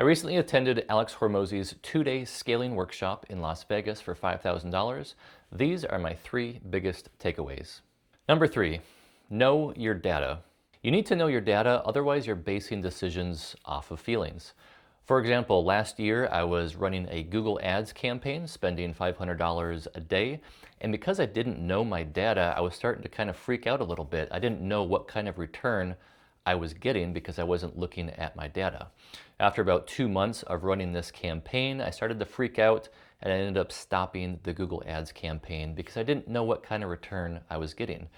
I recently attended Alex Hormozi's 2-day scaling workshop in Las Vegas for $5,000. These are my 3 biggest takeaways. Number 3, know your data. You need to know your data, otherwise you're basing decisions off of feelings. For example, last year I was running a Google Ads campaign, spending $500 a day, and because I didn't know my data, I was starting to kind of freak out a little bit. I didn't know what kind of return I was getting because I wasn't looking at my data. After about 2 months of running this campaign, I started to freak out and I ended up stopping the Google Ads campaign because I didn't know what kind of return I was getting.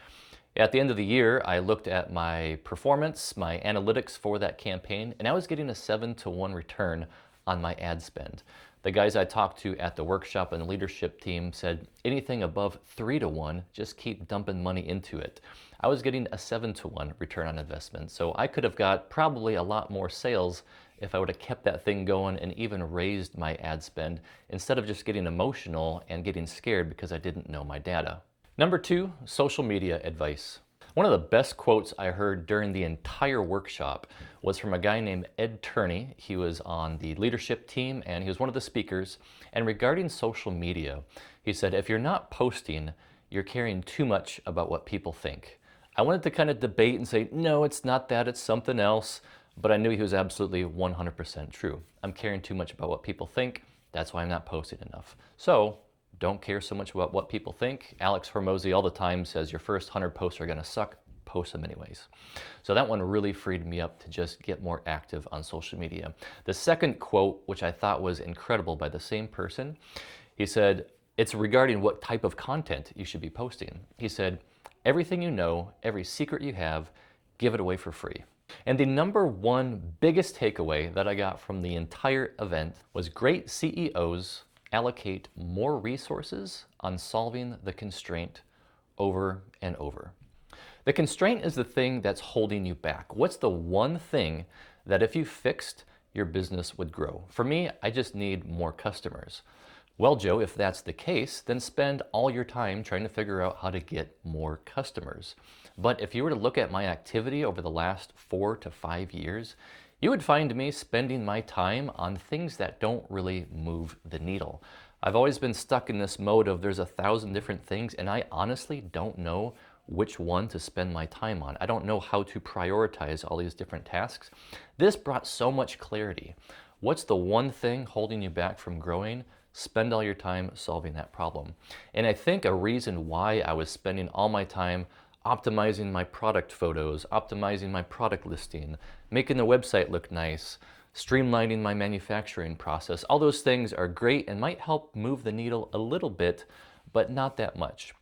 At the end of the year, I looked at my performance, my analytics for that campaign, and I was getting a 7-to-1 return on my ad spend. The guys I talked to at the workshop and the leadership team said anything above 3-to-1, just keep dumping money into it. I was getting a 7-to-1 return on investment, so I could have got probably a lot more sales if I would have kept that thing going and even raised my ad spend instead of just getting emotional and getting scared because I didn't know my data. Number 2, social media advice. One of the best quotes I heard during the entire workshop was from a guy named Ed Turney. He was on the leadership team and he was one of the speakers. And regarding social media, he said, if you're not posting, you're caring too much about what people think. I wanted to kind of debate and say, no, it's not that, it's something else. But I knew he was absolutely 100% true. I'm caring too much about what people think. That's why I'm not posting enough. So don't care so much about what people think. Alex Hormozi all the time says your first 100 posts are gonna suck, post them anyways. So that one really freed me up to just get more active on social media. The second quote, which I thought was incredible by the same person, he said, it's regarding what type of content you should be posting. He said, everything you know, every secret you have, give it away for free. And the number 1 biggest takeaway that I got from the entire event was great CEOs allocate more resources on solving the constraint over and over. The constraint is the thing that's holding you back. What's the one thing that if you fixed, your business would grow? For me, I just need more customers. Well, Joe, if that's the case, then spend all your time trying to figure out how to get more customers. But if you were to look at my activity over the last 4 to 5 years, you would find me spending my time on things that don't really move the needle. I've always been stuck in this mode of there's 1,000 different things and I honestly don't know which one to spend my time on. I don't know how to prioritize all these different tasks. This brought so much clarity. What's the one thing holding you back from growing? Spend all your time solving that problem. And I think a reason why I was spending all my time optimizing my product photos, optimizing my product listing, making the website look nice, streamlining my manufacturing process. All those things are great and might help move the needle a little bit, but not that much.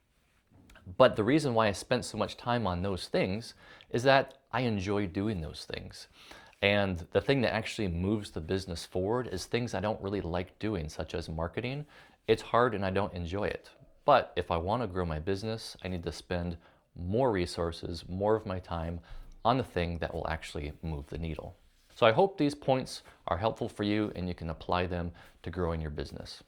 But the reason why I spent so much time on those things is that I enjoy doing those things. And the thing that actually moves the business forward is things I don't really like doing, such as marketing. It's hard and I don't enjoy it. But if I want to grow my business, I need to spend more resources, more of my time on the thing that will actually move the needle. So I hope these points are helpful for you and you can apply them to growing your business.